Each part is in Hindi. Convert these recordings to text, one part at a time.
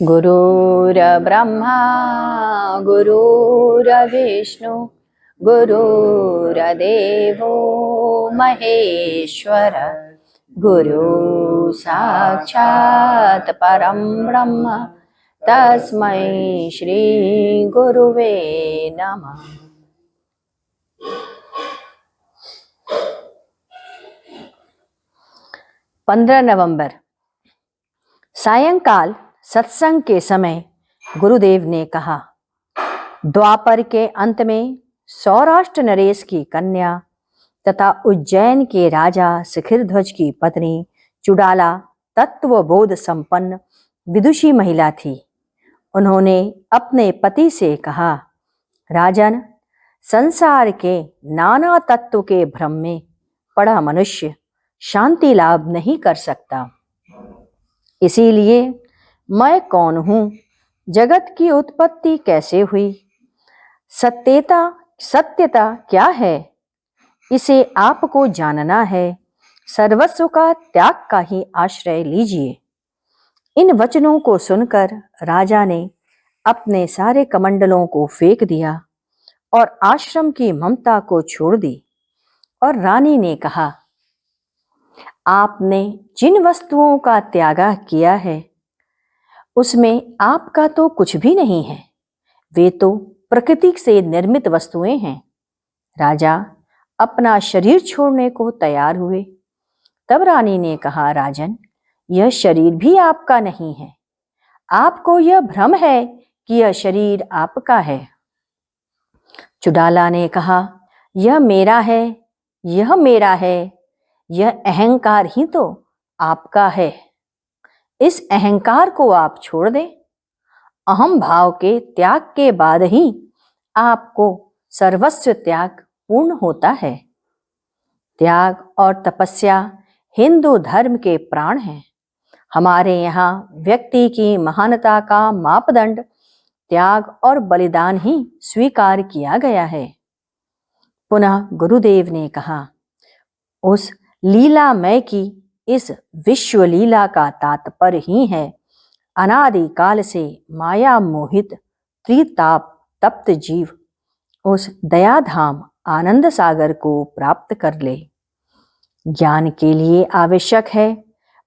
गुरुर्ब्रह्मा गुरुर्विष्णु गुरुर्देवो महेश्वर गुरु साक्षात् परं ब्रह्म तस्मै श्री गुरुवे नमः। 15 नवंबर सायंकाल सत्संग के समय गुरुदेव ने कहा, द्वापर के अंत में सौराष्ट्र नरेश की कन्या तथा उज्जैन के राजा शिखिरध्वज की पत्नी चुड़ाला तत्वबोध संपन्न विदुषी महिला थी। उन्होंने अपने पति से कहा, राजन, संसार के नाना तत्व के भ्रम में पड़ा मनुष्य शांति लाभ नहीं कर सकता। इसीलिए मैं कौन हूं, जगत की उत्पत्ति कैसे हुई, सत्यता क्या है, इसे आपको जानना है। सर्वस्व का त्याग का ही आश्रय लीजिए। इन वचनों को सुनकर राजा ने अपने सारे कमंडलों को फेंक दिया और आश्रम की ममता को छोड़ दी। और रानी ने कहा, आपने जिन वस्तुओं का त्याग किया है उसमें आपका तो कुछ भी नहीं है, वे तो प्रकृति से निर्मित वस्तुएं हैं। राजा अपना शरीर छोड़ने को तैयार हुए। तब रानी ने कहा, राजन, यह शरीर भी आपका नहीं है। आपको यह भ्रम है कि यह शरीर आपका है। चुड़ाला ने कहा, यह मेरा है, यह मेरा है, यह अहंकार ही तो आपका है। इस अहंकार को आप छोड़ दें। अहम भाव के त्याग के बाद ही आपको सर्वस्व त्याग पूर्ण होता है। त्याग और तपस्या हिंदू धर्म के प्राण हैं। हमारे यहाँ व्यक्ति की महानता का मापदंड त्याग और बलिदान ही स्वीकार किया गया है। पुनः गुरुदेव ने कहा, उस लीलामय की इस विश्व लीला का तात्पर्य ही है अनादि काल से माया मोहित त्रिताप तप्त जीव उस दयाधाम आनंद सागर को प्राप्त कर ले। ज्ञान के लिए आवश्यक है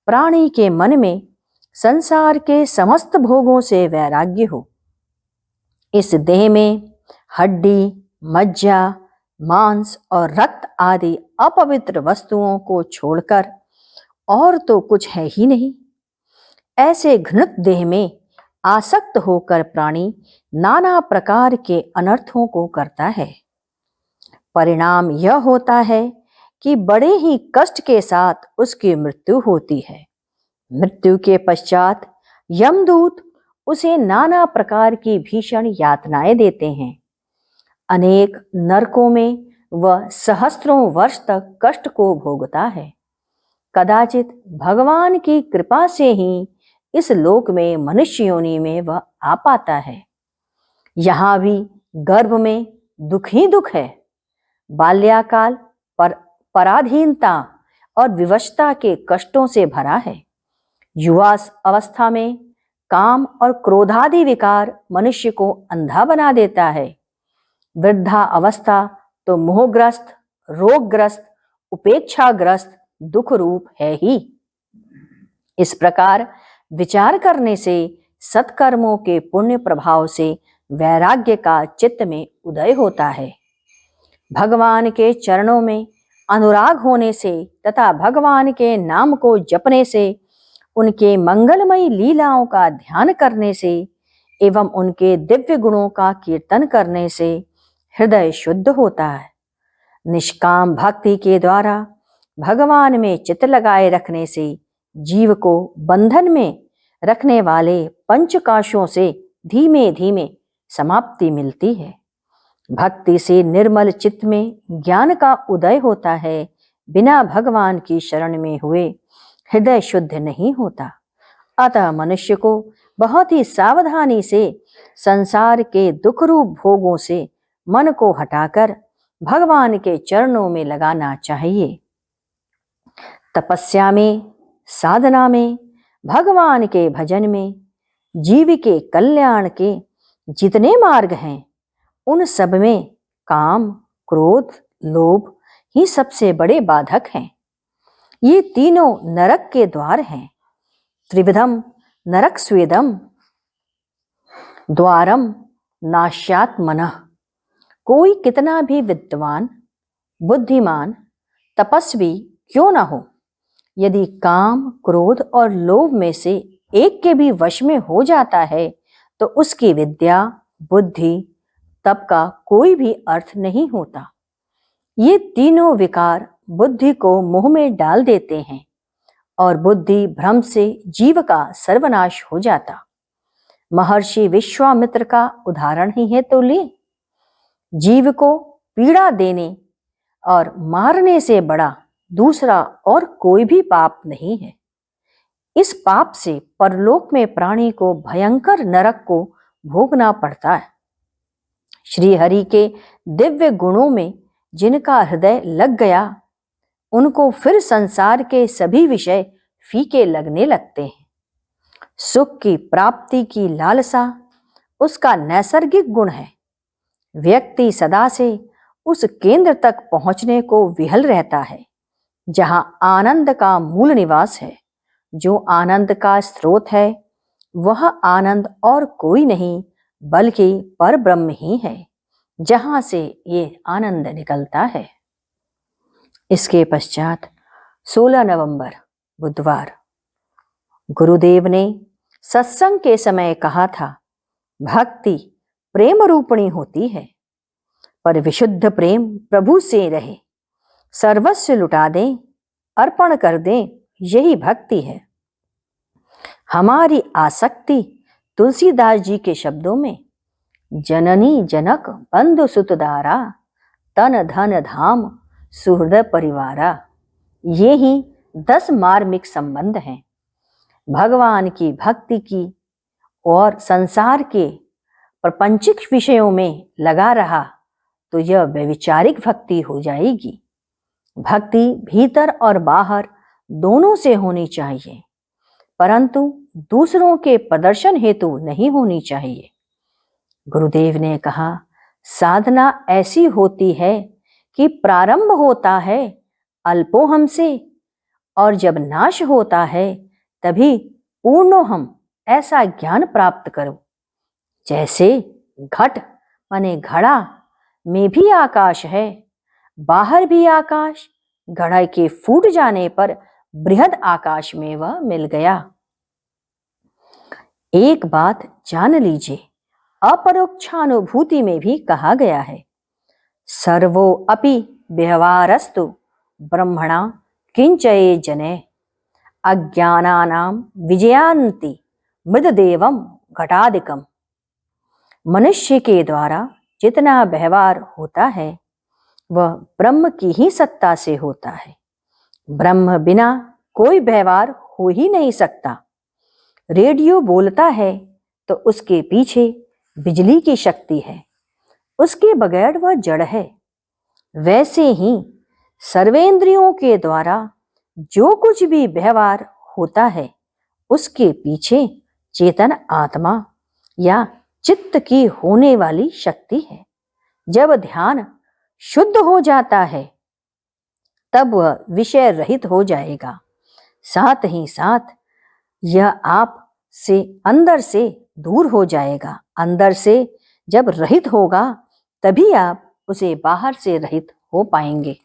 प्राणी के मन में संसार के समस्त भोगों से वैराग्य हो। इस देह में हड्डी, मज्जा, मांस और रक्त आदि अपवित्र वस्तुओं को छोड़कर और तो कुछ है ही नहीं। ऐसे घृणित देह में आसक्त होकर प्राणी नाना प्रकार के अनर्थों को करता है। परिणाम यह होता है कि बड़े ही कष्ट के साथ उसकी मृत्यु होती है। मृत्यु के पश्चात यमदूत उसे नाना प्रकार की भीषण यातनाएं देते हैं। अनेक नरकों में वह सहस्त्रों वर्ष तक कष्ट को भोगता है। कदाचित भगवान की कृपा से ही इस लोक में मनुष्य योनि में वह आ पाता है। यहाँ भी गर्भ में दुख ही दुख है। बाल्याकाल पराधीनता और विवशता के कष्टों से भरा है। युवा अवस्था में काम और क्रोधादि विकार मनुष्य को अंधा बना देता है। वृद्धा अवस्था तो मोहग्रस्त, रोगग्रस्त, उपेक्षाग्रस्त दुख रूप है ही। इस प्रकार विचार करने से सत्कर्मों के पुण्य प्रभाव से वैराग्य का चित्त में उदय होता है। भगवान के चरणों में अनुराग होने से तथा भगवान के नाम को जपने से, उनके मंगलमयी लीलाओं का ध्यान करने से एवं उनके दिव्य गुणों का कीर्तन करने से हृदय शुद्ध होता है। निष्काम भक्ति के द्वारा भगवान में चित्त लगाए रखने से जीव को बंधन में रखने वाले पंचकाशों से धीमे धीमे समाप्ति मिलती है। भक्ति से निर्मल चित्त में ज्ञान का उदय होता है। बिना भगवान की शरण में हुए हृदय शुद्ध नहीं होता। अतः मनुष्य को बहुत ही सावधानी से संसार के दुख रूप भोगों से मन को हटाकर भगवान के चरणों में लगाना चाहिए। तपस्या में, साधना में, भगवान के भजन में, जीव के कल्याण के जितने मार्ग हैं उन सब में काम, क्रोध, लोभ ही सबसे बड़े बाधक हैं। ये तीनों नरक के द्वार हैं। त्रिविधम नरक स्वेदम द्वारम नाश्यात् मनः। कोई कितना भी विद्वान, बुद्धिमान, तपस्वी क्यों न हो, यदि काम, क्रोध और लोभ में से एक के भी वश में हो जाता है तो उसकी विद्या, बुद्धि, तप का कोई भी अर्थ नहीं होता। ये तीनों विकार बुद्धि को मोह में डाल देते हैं और बुद्धि भ्रम से जीव का सर्वनाश हो जाता। महर्षि विश्वामित्र का उदाहरण ही है तो ले। जीव को पीड़ा देने और मारने से बड़ा दूसरा और कोई भी पाप नहीं है। इस पाप से परलोक में प्राणी को भयंकर नरक को भोगना पड़ता है। श्री हरि के दिव्य गुणों में जिनका हृदय लग गया, उनको फिर संसार के सभी विषय फीके लगने लगते हैं। सुख की प्राप्ति की लालसा उसका नैसर्गिक गुण है। व्यक्ति सदा से उस केंद्र तक पहुंचने को विहल रहता है जहां आनंद का मूल निवास है। जो आनंद का स्रोत है वह आनंद और कोई नहीं बल्कि पर ब्रह्म ही है, जहां से ये आनंद निकलता है। इसके पश्चात 16 नवंबर बुधवार गुरुदेव ने सत्संग के समय कहा था, भक्ति प्रेम रूपणी होती है, पर विशुद्ध प्रेम प्रभु से रहे, सर्वस्व लुटा दें, अर्पण कर दें, यही भक्ति है। हमारी आसक्ति तुलसीदास जी के शब्दों में जननी जनक बंधु सुतदारा तन धन धाम सुहृद परिवारा, ये ही 10 मार्मिक संबंध हैं। भगवान की भक्ति की और संसार के प्रपंचिक विषयों में लगा रहा तो यह व्यभिचारिक भक्ति हो जाएगी। भक्ति भीतर और बाहर दोनों से होनी चाहिए, परंतु दूसरों के प्रदर्शन हेतु नहीं होनी चाहिए। गुरुदेव ने कहा, साधना ऐसी होती है कि प्रारंभ होता है अल्पोहम से और जब नाश होता है तभी पूर्णोहम ऐसा ज्ञान प्राप्त करो। जैसे घट माने घड़ा में भी आकाश है, बाहर भी आकाश, घड़ा के फूट जाने पर बृहद आकाश में वह मिल गया। एक बात जान लीजिए, अपरोक्षानुभूति में भी कहा गया है, सर्वो अपि व्यवहारस्तु ब्रह्मणा किंचये जने अज्ञानानां विजयांति मृददेवम घटादिकम। मनुष्य के द्वारा जितना व्यवहार होता है वह ब्रह्म की ही सत्ता से होता है। ब्रह्म बिना कोई व्यवहार हो ही नहीं सकता। रेडियो बोलता है तो उसके पीछे बिजली की शक्ति है, उसके बगैर वह जड़ है। वैसे ही सर्वेंद्रियों के द्वारा जो कुछ भी व्यवहार होता है उसके पीछे चेतन आत्मा या चित्त की होने वाली शक्ति है। जब ध्यान शुद्ध हो जाता है तब वह विषय रहित हो जाएगा। साथ ही साथ यह आप से अंदर से दूर हो जाएगा। अंदर से जब रहित होगा तभी आप उसे बाहर से रहित हो पाएंगे।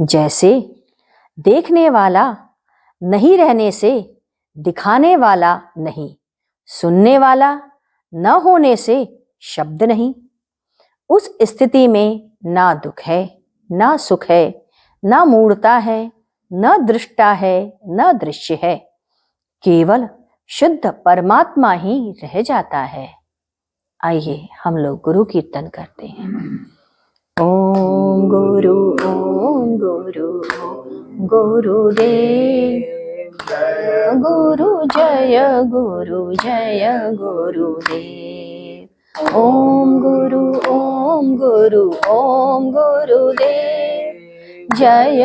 जैसे देखने वाला नहीं रहने से दिखाने वाला नहीं, सुनने वाला न होने से शब्द नहीं, उस स्थिति में ना दुख है ना सुख है, ना मूढ़ता है न दृष्टा है न दृश्य है, केवल शुद्ध परमात्मा ही रह जाता है। आइए हम लोग गुरु कीर्तन करते हैं। ओम गुरु गुरुदेव गुरु जय गुरुदेव। ओम गुरु ओम गुरुदेव जय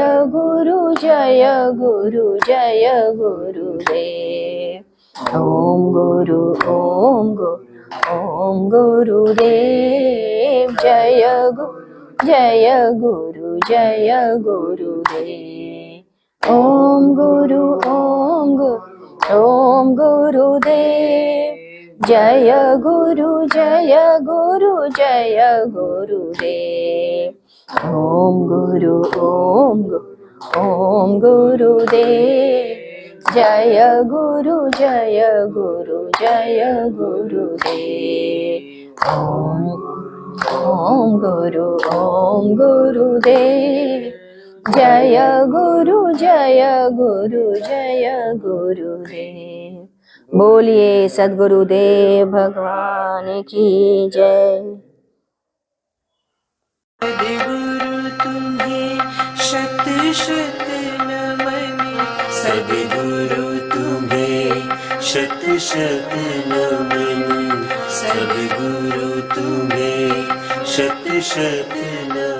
गुरुदेव। ओम गुरु ओम गुरु ओम गुरुदेव जय गुरु जय गुरु जय गुरुदेव ओम गुरु ओम गुरु ओम गुरुदेव जय गुरु जय गुरु जय गुरुदेव ओम गुरु ओम गुरु ओम गुरुदेव जय गुरु जय गुरु जय गुरुदेव ओम गुरु ओम गुरुदेव जय गुरु जय गुरु जय गुरुदेव। बोलिए सद्गुरुदेव भगवान की जय। सद्गुरु तुम्हें शत शत नमन, सद्गुरु तुम्हें शत शत नमन, सद्गुरु तुम्हें शत शत नमन।